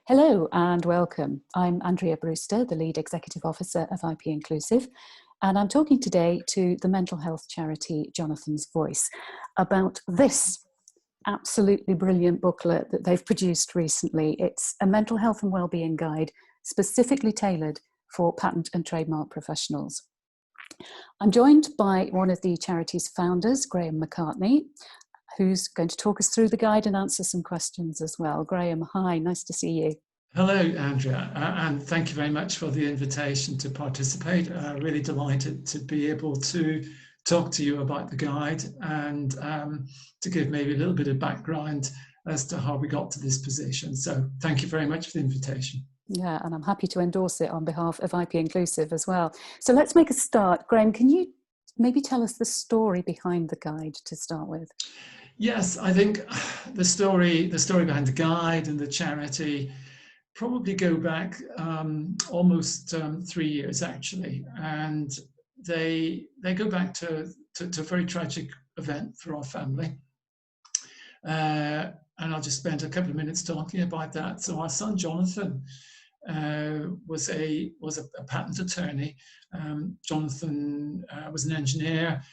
Hello and welcome. I'm Andrea Brewster, the Lead Executive Officer of IP Inclusive, and I'm talking today to the mental health charity Jonathan's Voice about this absolutely brilliant booklet that they've produced recently. It's a mental health and wellbeing guide specifically tailored for patent and trademark professionals. I'm joined by one of the charity's founders, Graham McCartney, who's going to talk us through the guide and answer some questions as well. Graham, hi, nice to see you. Hello, Andrea, and thank you very much for the invitation to participate. Really delighted to be able to talk to you about the guide and to give maybe a little bit of background as to how we got to this position. So thank you very much for the invitation. Yeah, and I'm happy to endorse it on behalf of IP Inclusive as well. So let's make a start. Graham, can you maybe tell us the story behind the guide to start with? Yes, I think the story behind the guide and the charity probably go back almost 3 years actually, and they go back to a very tragic event for our family, and I'll just spend a couple of minutes talking about that. So our son Jonathan was a patent attorney. Jonathan was an engineer.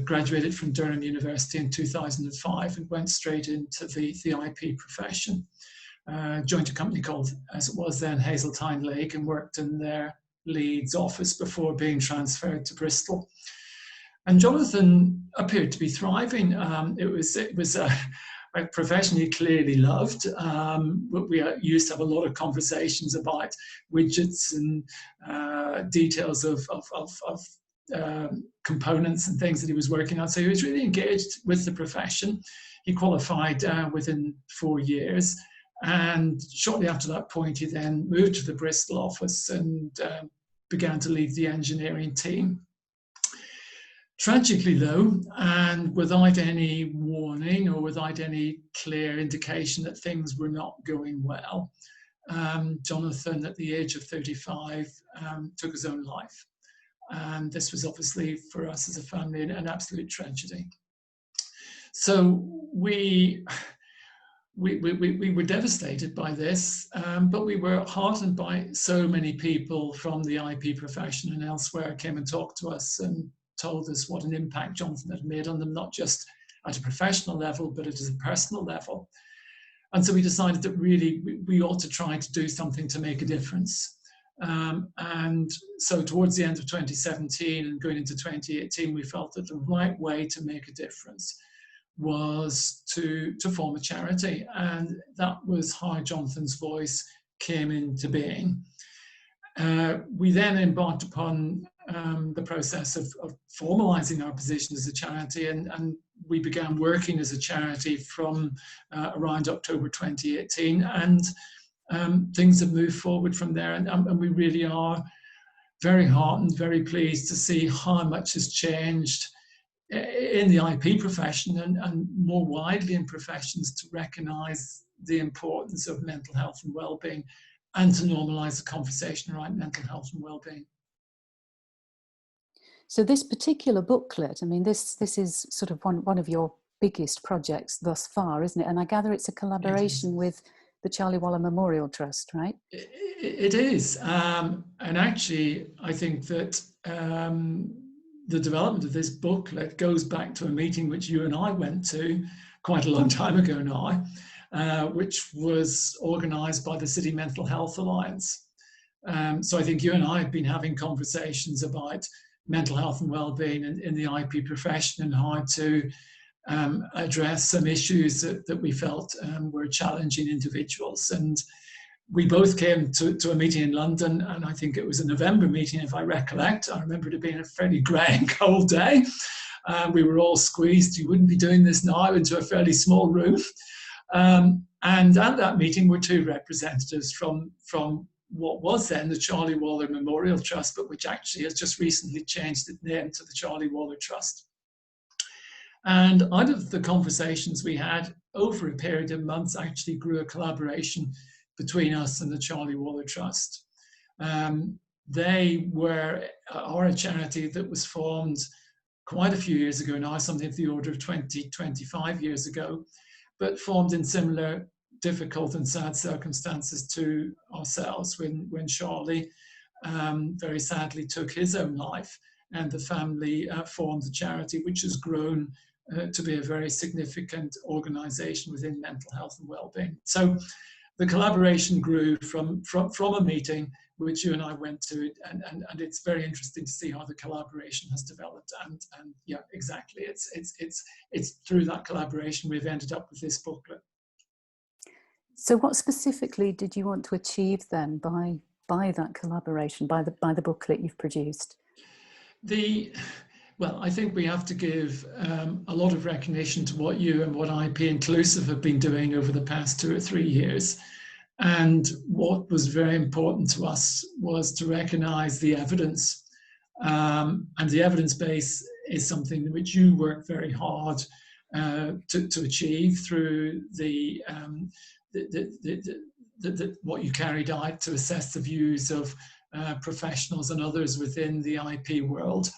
Graduated from Durham University in 2005 and went straight into the IP profession. Joined a company called, as it was then, Hazeltine Lake, and worked in their Leeds office before being transferred to Bristol. And Jonathan appeared to be thriving. It was a profession he clearly loved. We used to have a lot of conversations about widgets and details of components and things that he was working on. So he was really engaged with the profession. He qualified within 4 years. And shortly after that point, he then moved to the Bristol office and began to lead the engineering team. Tragically though, and without any warning or without any clear indication that things were not going well, Jonathan, at the age of 35, took his own life. And this was obviously for us as a family an absolute tragedy. So we were devastated by this, but we were heartened by so many people from the IP profession and elsewhere came and talked to us and told us what an impact Jonathan had made on them, not just at a professional level, but at a personal level. And so we decided that really we ought to try to do something to make a difference. And so towards the end of 2017 and going into 2018, we felt that the right way to make a difference was to form a charity. And that was how Jonathan's Voice came into being. We then embarked upon the process of formalizing our position as a charity, and we began working as a charity from around October 2018. And things have moved forward from there, and we really are very heartened, very pleased to see how much has changed in the IP profession and more widely in professions to recognise the importance of mental health and wellbeing and to normalise the conversation around mental health and wellbeing. So this particular booklet, I mean, this is sort of one of your biggest projects thus far, isn't it? And I gather it's a collaboration with the Charlie Waller Memorial Trust, right? It is. And actually, I think that the development of this booklet goes back to a meeting which you and I went to quite a long time ago now, which was organised by the City Mental Health Alliance. So I think you and I have been having conversations about mental health and wellbeing in the IP profession and how to address some issues that we felt were challenging individuals. And we both came to a meeting in London, and I think it was a November meeting, if I recollect. I remember it being a fairly grey and cold day. We were all squeezed, you wouldn't be doing this now, into a fairly small room. And at that meeting were two representatives from what was then the Charlie Waller Memorial Trust, but which actually has just recently changed its name to the Charlie Waller Trust. And out of the conversations we had over a period of months actually grew a collaboration between us and the Charlie Waller Trust. They are a charity that was formed quite a few years ago now, something of the order of 20, 25 years ago, but formed in similar difficult and sad circumstances to ourselves when Charlie very sadly took his own life, and the family formed a charity which has grown to be a very significant organisation within mental health and wellbeing. So the collaboration grew from a meeting which you and I went to, and it's very interesting to see how the collaboration has developed. And yeah, exactly, it's through that collaboration we've ended up with this booklet. So what specifically did you want to achieve then by that collaboration, by the booklet you've produced? Well, I think we have to give a lot of recognition to what you and what IP Inclusive have been doing over the past 2 or 3 years. And what was very important to us was to recognize the evidence. And the evidence base is something which you work very hard to achieve through what you carried out to assess the views of professionals and others within the IP world,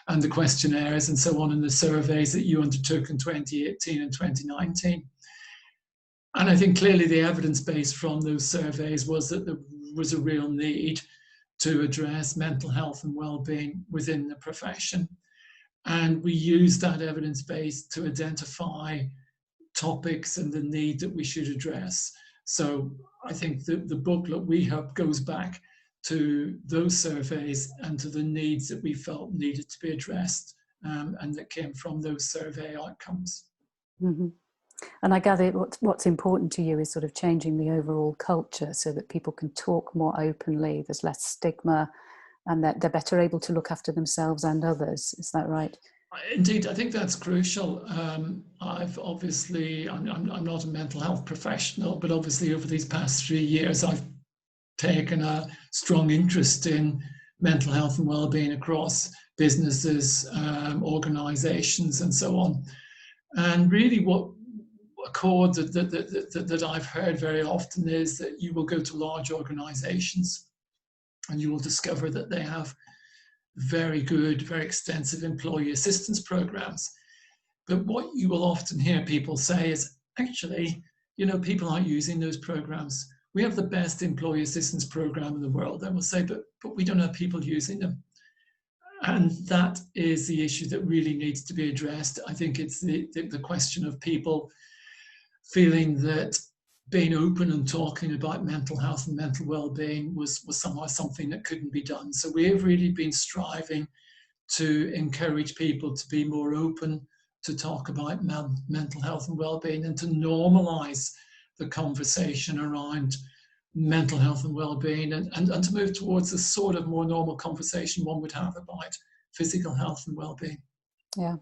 and the questionnaires and so on, and the surveys that you undertook in 2018 and 2019. And I think clearly the evidence base from those surveys was that there was a real need to address mental health and well-being within the profession. And we used that evidence base to identify topics and the need that we should address. So I think the booklet we hope goes back to those surveys and to the needs that we felt needed to be addressed, and that came from those survey outcomes. Mm-hmm. And I gather what's important to you is sort of changing the overall culture so that people can talk more openly, there's less stigma, and that they're better able to look after themselves and others. Is that right? Indeed, I think that's crucial. I've obviously, I'm not a mental health professional, but obviously over these past 3 years, I've taken a strong interest in mental health and well-being across businesses, organisations, and so on. And really, what a chord that I've heard very often is that you will go to large organisations, and you will discover that they have very good, very extensive employee assistance programs. But what you will often hear people say is, actually, people aren't using those programs. We have the best employee assistance program in the world. They will say, but we don't have people using them. And that is the issue that really needs to be addressed. I think it's the question of people feeling that being open and talking about mental health and mental well-being was somehow something that couldn't be done. So we have really been striving to encourage people to be more open to talk about mental health and well-being, and to normalise the conversation around mental health and well-being, and to move towards a sort of more normal conversation one would have about physical health and well-being. Yeah.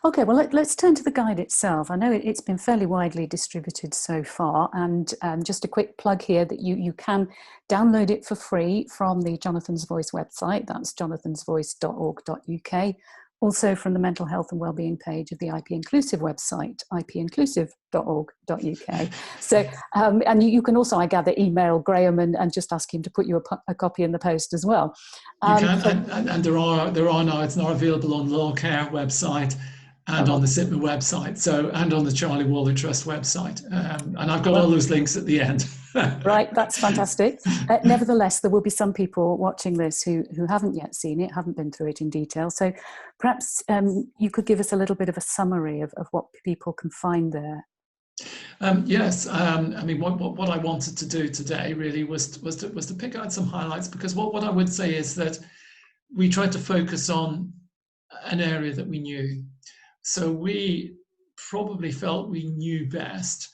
Okay, well, let's turn to the guide itself. I know it's been fairly widely distributed so far, and just a quick plug here that you can download it for free from the Jonathan's Voice website. That's jonathansvoice.org.uk. Also from the mental health and wellbeing page of the IP Inclusive website, ipinclusive.org.uk. So, and you can also, I gather, email Graham and just ask him to put you a copy in the post as well. You can, and there are now, it's now available on the Law Care website and on the SIPMA website, and on the Charlie Waller Trust website. And I've got all those links at the end. Right, that's fantastic. Nevertheless, there will be some people watching this who haven't yet seen it, haven't been through it in detail. So perhaps you could give us a little bit of a summary of what people can find there. Yes, I mean, what I wanted to do today really was to pick out some highlights, because what I would say is that we tried to focus on an area that we knew. So we probably felt we knew best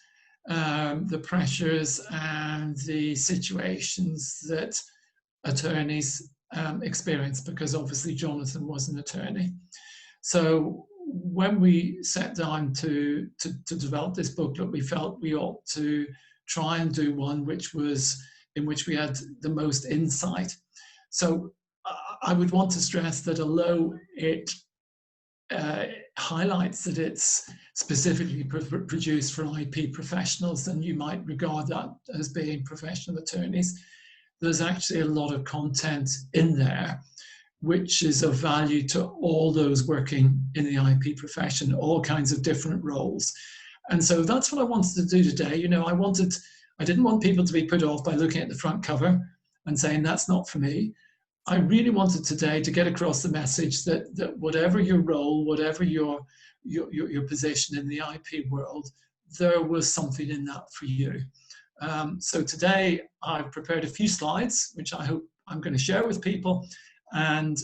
the pressures and the situations that attorneys experience, because obviously Jonathan was an attorney. So when we sat down to develop this booklet, we felt we ought to try and do one in which we had the most insight. So I would want to stress that although it highlights that it's specifically produced for IP professionals, and you might regard that as being professional attorneys, there's actually a lot of content in there which is of value to all those working in the IP profession, all kinds of different roles. And so that's what I wanted to do today. You know, I didn't want people to be put off by looking at the front cover and saying that's not for me. I really wanted today to get across the message that whatever your role, whatever your position in the IP world, there was something in that for you. So today I've prepared a few slides, which I hope I'm going to share with people. And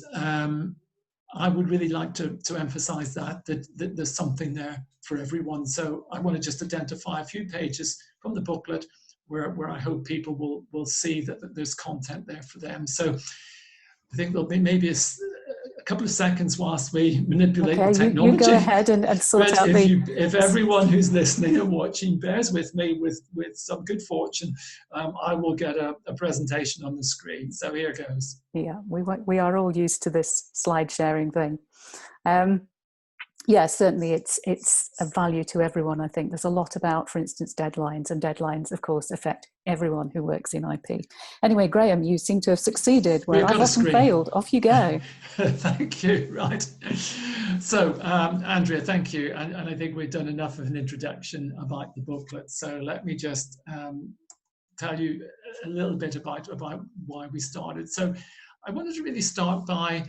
I would really like to emphasize that there's something there for everyone. So I want to just identify a few pages from the booklet where I hope people will see that there's content there for them. So I think there'll be maybe a couple of seconds whilst we manipulate the technology. You go ahead and sort but out if everyone who's listening and watching bears with me with some good fortune, I will get a presentation on the screen. So here goes. Yeah, we are all used to this slide sharing thing. Yeah, certainly it's a value to everyone. I think there's a lot about, for instance, deadlines, and deadlines, of course, affect everyone who works in IP. Anyway, Graham, you seem to have succeeded where I've often failed. Off you go. Thank you. Right. So, Andrea, thank you. And I think we've done enough of an introduction about the booklet. So let me just tell you a little bit about why we started. So I wanted to really start by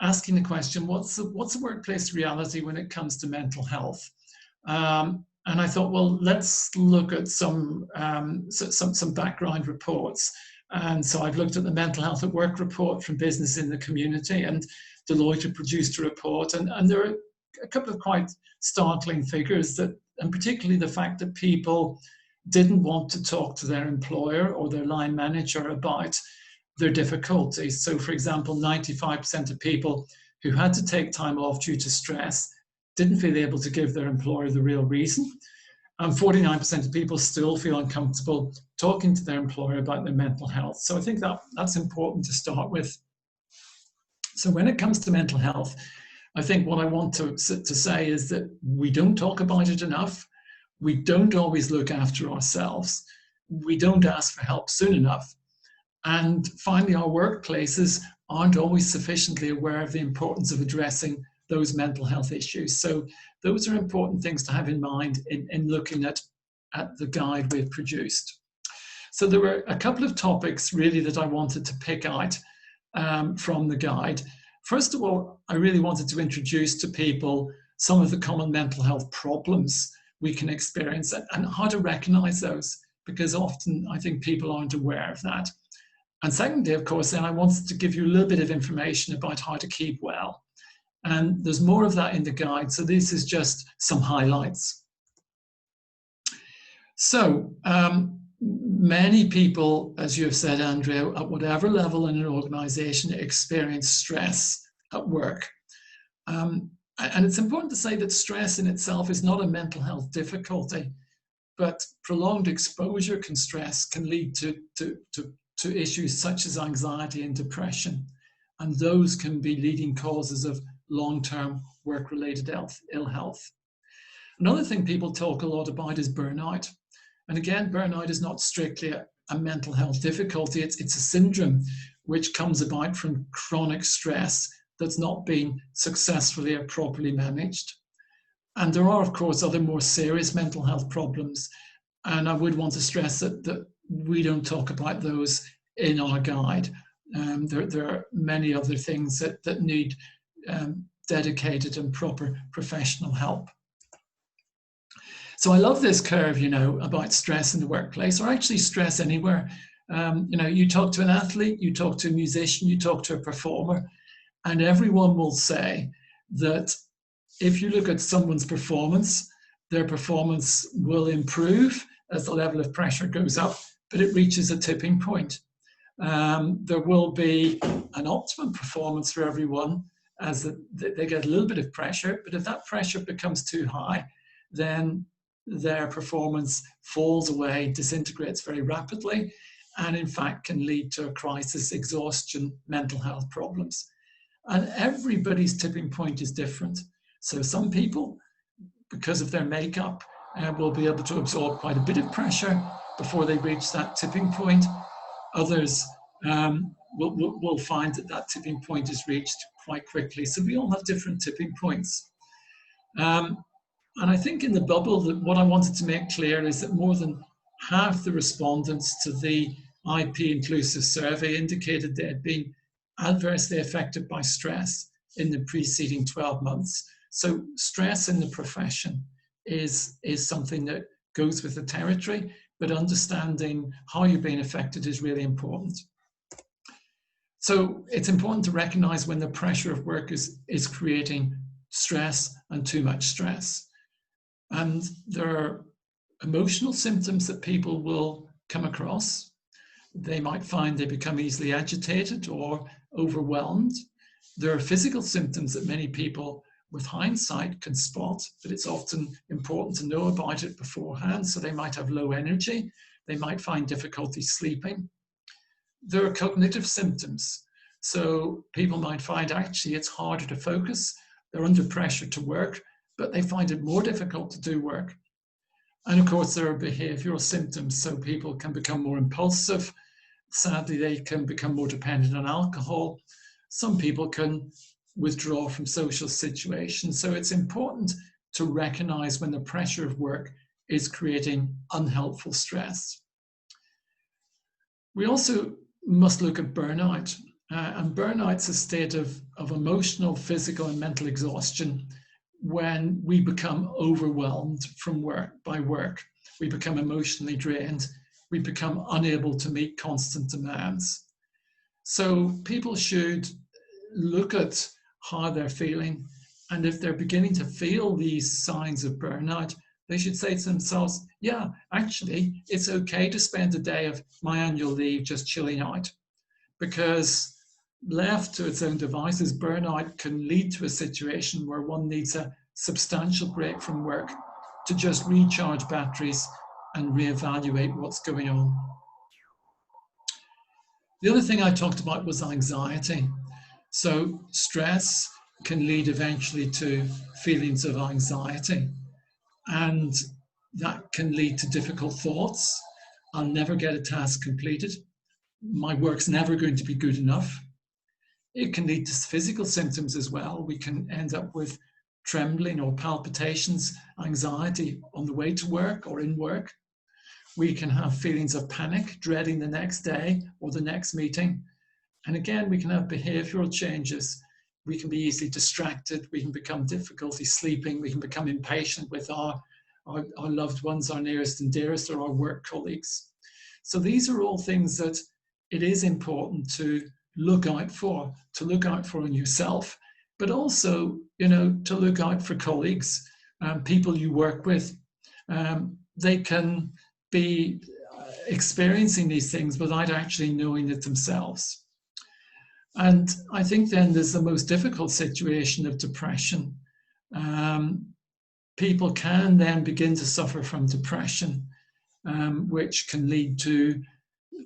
asking the question, what's the workplace reality when it comes to mental health? And I thought, well, let's look at some background reports. And so I've looked at the Mental Health at Work report from Business in the Community, and Deloitte have produced a report. And there are a couple of quite startling figures, and particularly the fact that people didn't want to talk to their employer or their line manager about their difficulties. So, for example, 95% of people who had to take time off due to stress didn't feel able to give their employer the real reason. And 49% of people still feel uncomfortable talking to their employer about their mental health. So I think that's important to start with. So when it comes to mental health, I think what I want to say is that we don't talk about it enough. We don't always look after ourselves. We don't ask for help soon enough. And finally, our workplaces aren't always sufficiently aware of the importance of addressing those mental health issues. So those are important things to have in mind in looking at the guide we've produced. So there were a couple of topics really that I wanted to pick out from the guide. First of all, I really wanted to introduce to people some of the common mental health problems we can experience and how to recognize those, because often I think people aren't aware of that. And secondly, of course, then I wanted to give you a little bit of information about how to keep well. And there's more of that in the guide. So this is just some highlights. So many people, as you have said, Andrea, at whatever level in an organization experience stress at work. And it's important to say that stress in itself is not a mental health difficulty, but prolonged exposure can lead to issues such as anxiety and depression. And those can be leading causes of long-term work-related ill health. Another thing people talk a lot about is burnout. And again, burnout is not strictly a mental health difficulty. It's a syndrome which comes about from chronic stress that's not been successfully or properly managed. And there are, of course, other more serious mental health problems. And I would want to stress that we don't talk about those in our guide. There are many other things that need dedicated and proper professional help. So I love this curve, about stress in the workplace, or actually stress anywhere. You talk to an athlete, you talk to a musician, you talk to a performer, and everyone will say that if you look at someone's performance, their performance will improve as the level of pressure goes up, but it reaches a tipping point. There will be an optimum performance for everyone as they get a little bit of pressure, but if that pressure becomes too high, then their performance falls away, disintegrates very rapidly, and in fact can lead to a crisis, exhaustion, mental health problems. And everybody's tipping point is different. So some people, because of their makeup, will be able to absorb quite a bit of pressure before they reach that tipping point. Others will find that tipping point is reached quite quickly. So we all have different tipping points. And I think in the bubble that what I wanted to make clear is that more than half the respondents to the IP Inclusive survey indicated they had been adversely affected by stress in the preceding 12 months. So stress in the profession is something that goes with the territory, but understanding how you're being affected is really important. So it's important to recognize when the pressure of work is creating stress and too much stress. And there are emotional symptoms that people will come across. They might find they become easily agitated or overwhelmed. There are physical symptoms that many people with hindsight can spot, but it's often important to know about it beforehand. So they might have low energy. They might find difficulty sleeping. There are cognitive symptoms. So people might find actually it's harder to focus. They're under pressure to work, but they find it more difficult to do work. And of course, there are behavioral symptoms. So people can become more impulsive. Sadly, they can become more dependent on alcohol. Some people can withdraw from social situations. So it's important to recognize when the pressure of work is creating unhelpful stress. We also must look at burnout. And burnout's a state of emotional, physical, and mental exhaustion when we become overwhelmed by work. We become emotionally drained. We become unable to meet constant demands. So people should look at how they're feeling. And if they're beginning to feel these signs of burnout, they should say to themselves, yeah, actually, it's okay to spend a day of my annual leave just chilling out. Because left to its own devices, burnout can lead to a situation where one needs a substantial break from work to just recharge batteries and reevaluate what's going on. The other thing I talked about was anxiety. So stress can lead eventually to feelings of anxiety, and that can lead to difficult thoughts. I'll never get a task completed. My work's never going to be good enough. It can lead to physical symptoms as well. We can end up with trembling or palpitations, anxiety on the way to work or in work. We can have feelings of panic, dreading the next day or the next meeting. And again, we can have behavioral changes. We can be easily distracted. We can become difficulty sleeping. We can become impatient with our loved ones, our nearest and dearest, or our work colleagues. So these are all things that it is important to look out for in yourself, but also, to look out for colleagues, people you work with. They can be experiencing these things without actually knowing it themselves. And I think then there's the most difficult situation of depression. People can then begin to suffer from depression, which can lead to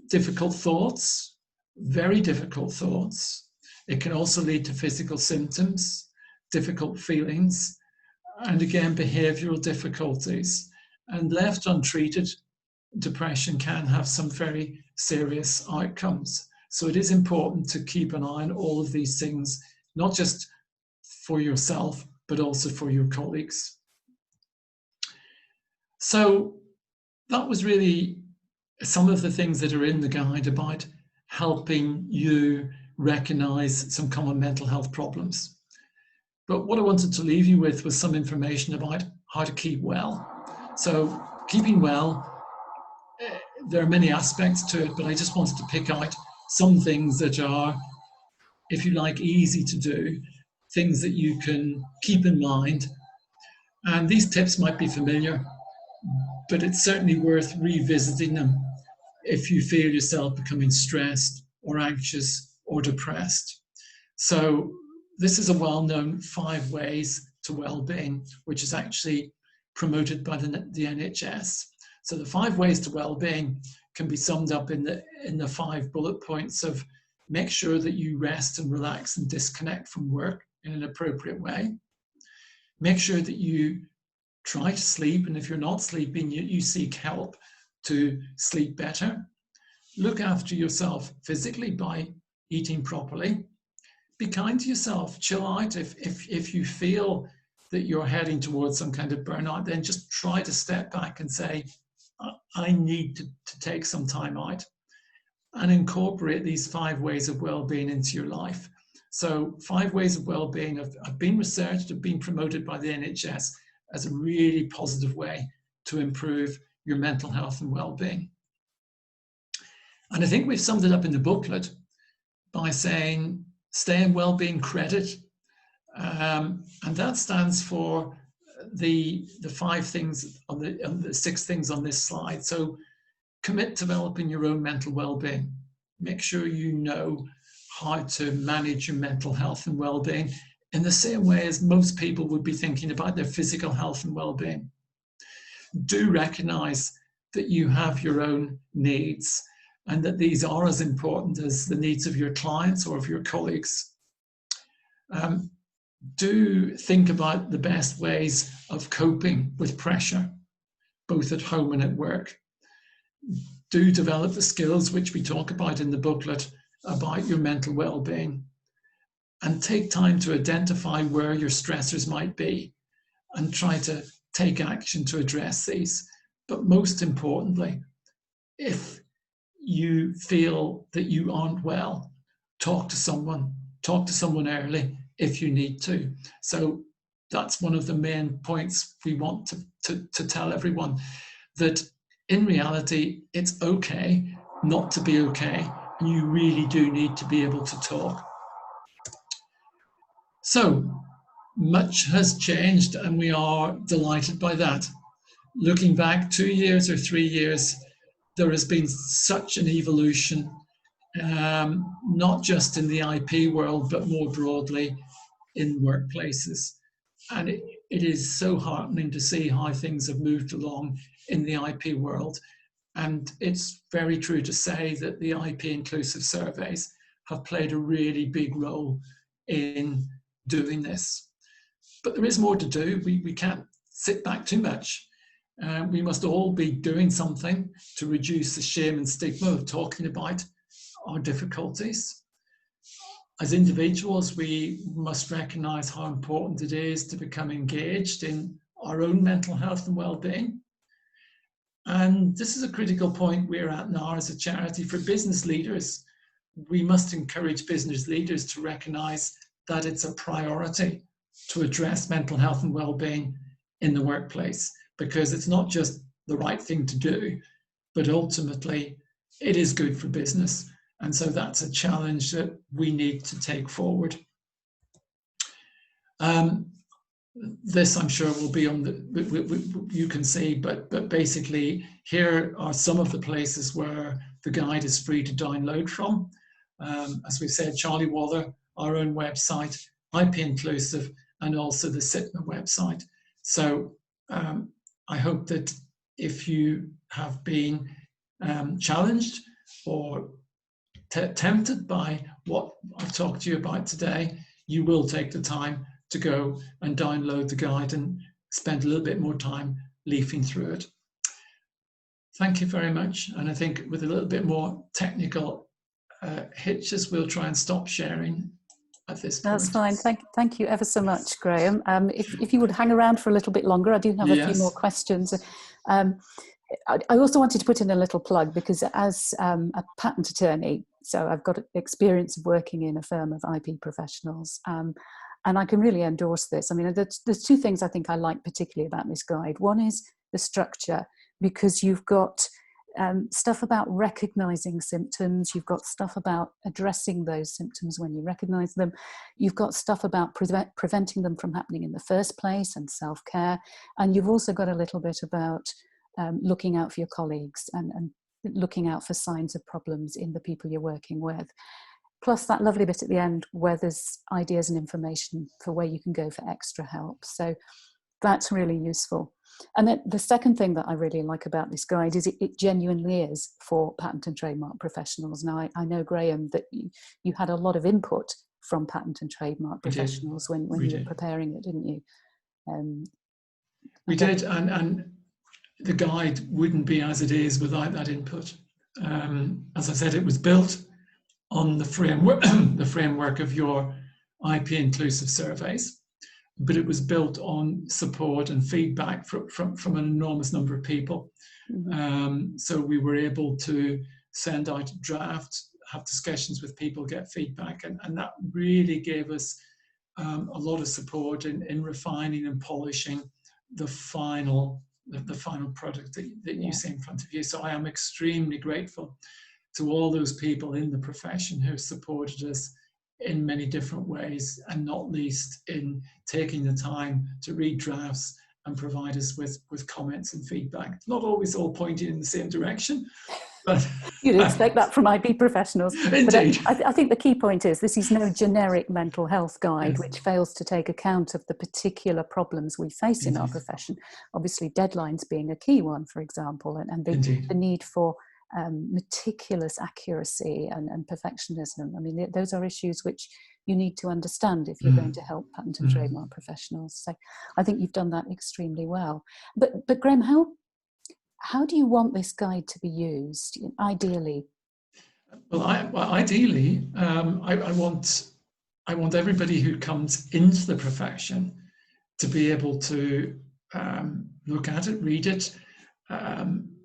difficult thoughts, very difficult thoughts. It can also lead to physical symptoms, difficult feelings, and again, behavioral difficulties. And left untreated, depression can have some very serious outcomes. So it is important to keep an eye on all of these things, not just for yourself, but also for your colleagues. So that was really some of the things that are in the guide about helping you recognize some common mental health problems. But what I wanted to leave you with was some information about how to keep well. So keeping well, there are many aspects to it, but I just wanted to pick out some things that are, if you like, easy to do, things that you can keep in mind. And these tips might be familiar, but it's certainly worth revisiting them if you feel yourself becoming stressed or anxious or depressed. So this is a well-known 5 ways to well-being, which is actually promoted by the NHS. So the 5 ways to well-being can be summed up in the 5 bullet points of: make sure that you rest and relax and disconnect from work in an appropriate way. Make sure that you try to sleep, and if you're not sleeping, you seek help to sleep better. Look after yourself physically by eating properly. Be kind to yourself. Chill out if you feel that you're heading towards some kind of burnout, then just try to step back and say, I need to take some time out, and incorporate these 5 ways of well-being into your life. So 5 ways of well-being have been researched, have been promoted by the NHS as a really positive way to improve your mental health and well-being. And I think we've summed it up in the booklet by saying stay in well-being credit. And that stands for the 5 things on the 6 things on this slide. So commit to developing your own mental well-being. Make sure you know how to manage your mental health and well-being in the same way as most people would be thinking about their physical health and well-being. Do recognize that you have your own needs and that these are as important as the needs of your clients or of your colleagues. Do think about the best ways of coping with pressure, both at home and at work. Do develop the skills which we talk about in the booklet about your mental well-being, and take time to identify where your stressors might be and try to take action to address these. But most importantly, if you feel that you aren't well, talk to someone early if you need to. So that's one of the main points we want to tell everyone, that in reality, it's okay not to be okay. And you really do need to be able to talk. So much has changed and we are delighted by that. Looking back 2 years or 3 years, there has been such an evolution, not just in the IP world, but more broadly in workplaces. And it is so heartening to see how things have moved along in the IP world. And it's very true to say that the IP inclusive surveys have played a really big role in doing this. But there is more to do. We can't sit back too much. We must all be doing something to reduce the shame and stigma of talking about our difficulties. As individuals, we must recognise how important it is to become engaged in our own mental health and well-being. And this is a critical point we're at now as a charity for business leaders. We must encourage business leaders to recognise that it's a priority to address mental health and well-being in the workplace, because it's not just the right thing to do, but ultimately it is good for business. And so that's a challenge that we need to take forward. This, I'm sure, will be on the, you can see, but basically here are some of the places where the guide is free to download from. As we said, Charlie Wather, our own website, IP Inclusive, and also the SITMA website. So I hope that if you have been challenged or tempted by what I've talked to you about today, you will take the time to go and download the guide and spend a little bit more time leafing through it. Thank you very much. And I think with a little bit more technical hitches, we'll try and stop sharing at this point. That's fine. Thank you ever so much, Graham. If you would hang around for a little bit longer, I do have a few more questions. I also wanted to put in a little plug, because as a patent attorney, so I've got experience of working in a firm of IP professionals, and I can really endorse this. I mean, there's 2 things I think I like particularly about this guide. One is the structure, because you've got stuff about recognizing symptoms, you've got stuff about addressing those symptoms when you recognize them, you've got stuff about preventing them from happening in the first place and self-care, and you've also got a little bit about looking out for your colleagues and looking out for signs of problems in the people you're working with. Plus that lovely bit at the end where there's ideas and information for where you can go for extra help. So that's really useful. And then the second thing that I really like about this guide is it genuinely is for patent and trademark professionals. Now, I know, Graham, that you had a lot of input from patent and trademark professionals when you were preparing it, didn't you? We did, and the guide wouldn't be as it is without that input. As I said, it was built on the framework, of your IP inclusive surveys. but it was built on support and feedback from an enormous number of people. So we were able to send out drafts, have discussions with people, get feedback, and that really gave us a lot of support in refining and polishing the final product that you see in front of you. So I am extremely grateful to all those people in the profession who supported us in many different ways, and not least in taking the time to read drafts and provide us with comments and feedback. Not always all pointing in the same direction, but you'd expect that from IP professionals. Indeed. But I think the key point is this is no generic mental health guide which fails to take account of the particular problems we face in our profession. Obviously, deadlines being a key one, for example, and the need for meticulous accuracy and perfectionism. I mean, those are issues which you need to understand if you're going to help patent and trademark professionals. So I think you've done that extremely well. But Graham, how do you want this guide to be used, ideally? Well, ideally, I want everybody who comes into the profession to be able to look at it, read it.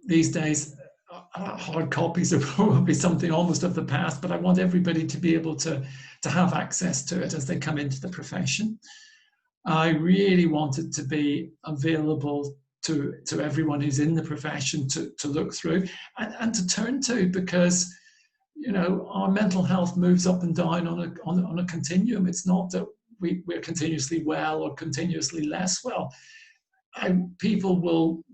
These days, hard copies are probably something almost of the past, but I want everybody to be able to have access to it as they come into the profession. I really want it to be available to everyone who's in the profession to look through and to turn to, because our mental health moves up and down on a continuum. It's not that we're continuously well or continuously less well. People will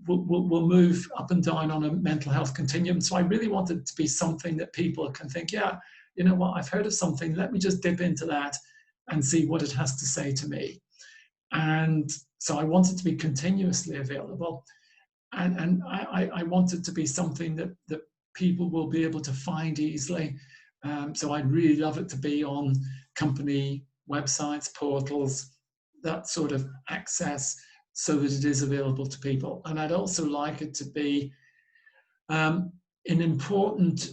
move up and down on a mental health continuum. So I really want it to be something that people can think, yeah, you know what, I've heard of something, let me just dip into that and see what it has to say to me. And so I want it to be continuously available. And I want it to be something that people will be able to find easily. So I'd really love it to be on company websites, portals, that sort of access, so that it is available to people. And I'd also like it to be an important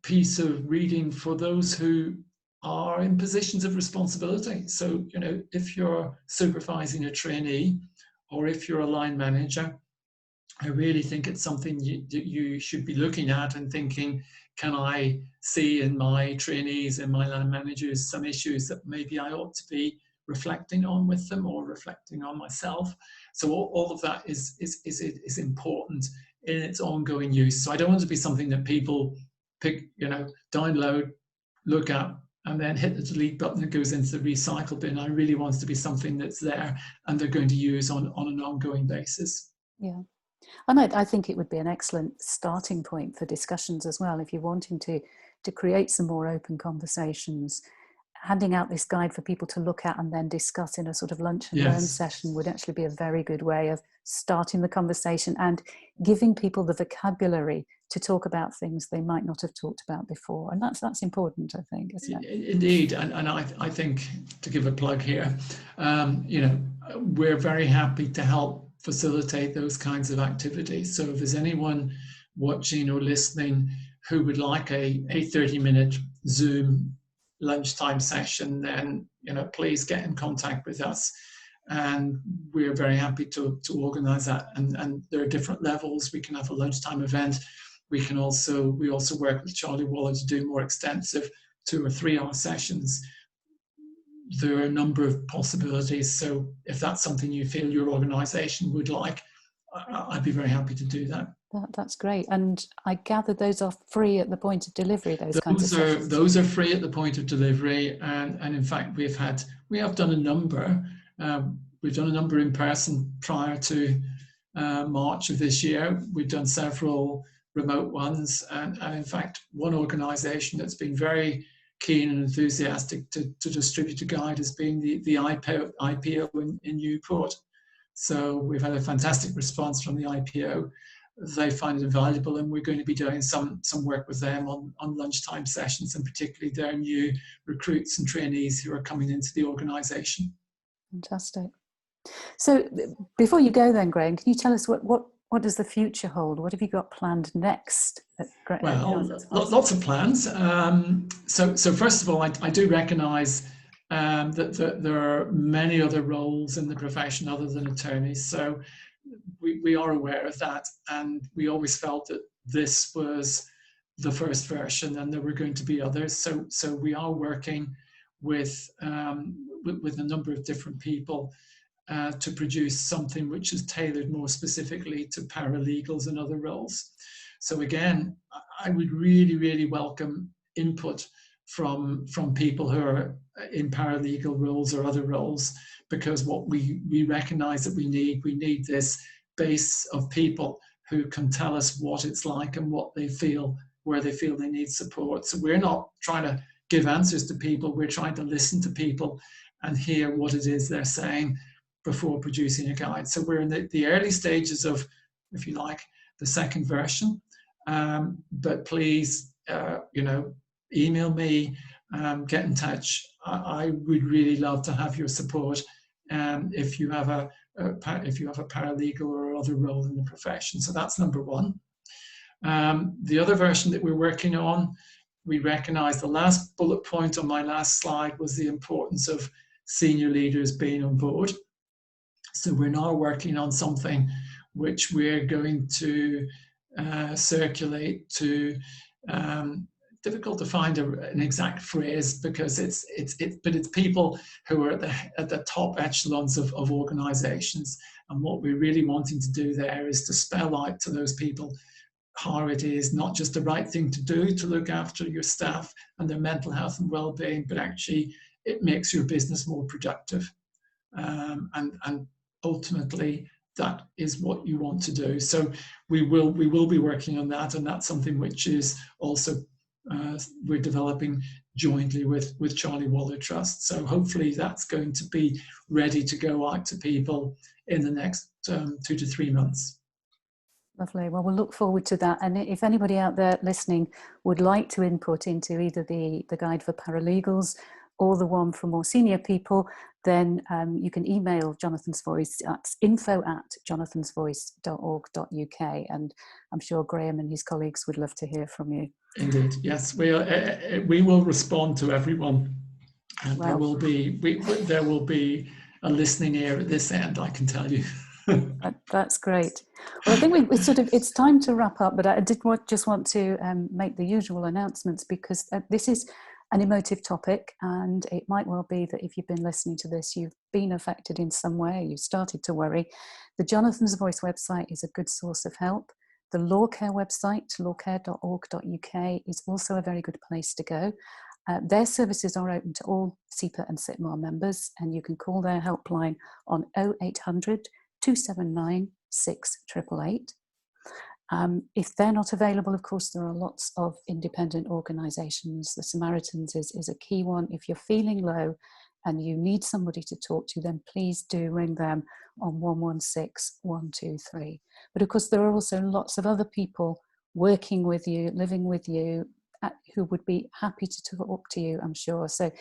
piece of reading for those who are in positions of responsibility. So, if you're supervising a trainee or if you're a line manager, I really think it's something that you should be looking at and thinking, can I see in my trainees and my line managers some issues that maybe I ought to be reflecting on with them or reflecting on myself? So all of that is important in its ongoing use. So I don't want it to be something that people pick, download, look at, and then hit the delete button and goes into the recycle bin. I really want it to be something that's there and they're going to use on an ongoing basis. Yeah. And I think it would be an excellent starting point for discussions as well. If you're wanting to create some more open conversations, handing out this guide for people to look at and then discuss in a sort of lunch and learn session would actually be a very good way of starting the conversation and giving people the vocabulary to talk about things they might not have talked about before. And that's important, I think, isn't it? Indeed. And I think, to give a plug here, we're very happy to help facilitate those kinds of activities. So if there's anyone watching or listening who would like a 30-minute Zoom lunchtime session, then please get in contact with us, and we're very happy to organize that. And there are different levels. We can have a lunchtime event. We also work with Charlie Waller to do more extensive 2 or 3 hour sessions. There are a number of possibilities. So if that's something you feel your organization would like, I'd be very happy to do that. That's great. And I gather those are free at the point of delivery, those kinds of sessions. Those are free at the point of delivery. And in fact, we have done a number. We've done a number in person prior to March of this year. We've done several remote ones. And in fact, one organization that's been very keen and enthusiastic to distribute a guide has been the IPO in Newport. So we've had a fantastic response from the IPO. They find it invaluable, and we're going to be doing some work with them on lunchtime sessions, and particularly their new recruits and trainees who are coming into the organisation. Fantastic. So before you go then, Graham, can you tell us what does the future hold? What have you got planned next? Well, lots of plans. So first of all, I do recognise that there are many other roles in the profession other than attorneys. So we are aware of that, and we always felt that this was the first version and there were going to be others. So we are working with a number of different people to produce something which is tailored more specifically to paralegals and other roles. So again, I would really welcome input from people who are in paralegal roles or other roles, because what we recognize that we need this base of people who can tell us what it's like and what they feel, where they feel they need support. So we're not trying to give answers to people, we're trying to listen to people and hear what it is they're saying before producing a guide. So we're in the early stages of, if you like, the second version. But please, email me, get in touch. I would really love to have your support if you have a paralegal or other role in the profession. So that's number one. The other version that we're working on, we recognize the last bullet point on my last slide was the importance of senior leaders being on board. So we're now working on something which we're going to circulate to, difficult to find an exact phrase, because it's people who are at the top echelons of organizations. And what we're really wanting to do there is to spell out to those people how it is not just the right thing to do to look after your staff and their mental health and well-being, but actually it makes your business more productive. And ultimately, that is what you want to do. So we will be working on that, and that's something which is also we're developing jointly with Charlie Waller Trust. So hopefully that's going to be ready to go out to people in the next 2 to 3 months. Lovely. Well, we'll look forward to that. And if anybody out there listening would like to input into either the guide for paralegals or the one for more senior people, then you can email Jonathan's Voice at info@jonathansvoice.org.uk. And I'm sure Graham and his colleagues would love to hear from you. Indeed, yes. We will respond to everyone. And well, there will be a listening ear at this end, I can tell you. That's great. Well, I think it's time to wrap up, but I did just want to make the usual announcements, because this is an emotive topic, and it might well be that if you've been listening to this, you've been affected in some way, you started to worry. The Jonathan's Voice website is a good source of help. The Law Care website, lawcare.org.uk, is also a very good place to go. Their services are open to all SEPA and SITMAR members, and you can call their helpline on 0800 279 6888. If they're not available, of course, there are lots of independent organisations. The Samaritans is a key one. If you're feeling low and you need somebody to talk to, then please do ring them on 116 123. But of course, there are also lots of other people working with you, living with you, who would be happy to talk to you, I'm sure. So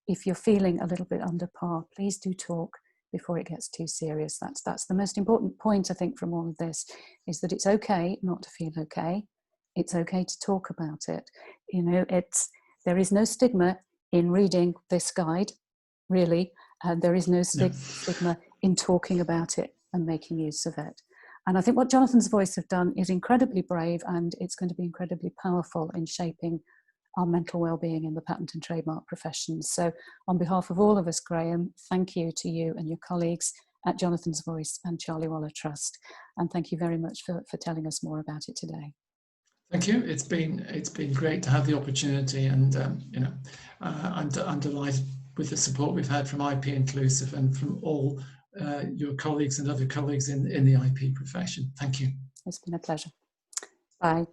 if you're feeling a little bit under par, please do talk before it gets too serious. That's the most important point, I think, from all of this, is that it's okay not to feel okay. It's okay to talk about it. There is no stigma in reading this guide, really. There is no stigma in talking about it and making use of it. And I think what Jonathan's Voice have done is incredibly brave, and it's going to be incredibly powerful in shaping our mental well-being in the patent and trademark professions. So on behalf of all of us, Graham, thank you to you and your colleagues at Jonathan's Voice and Charlie Waller Trust. And thank you very much for telling us more about it today. Thank you. It's been great to have the opportunity, and I'm delighted with the support we've had from IP Inclusive and from all your colleagues and other colleagues in the IP profession. Thank you. It's been a pleasure. Bye.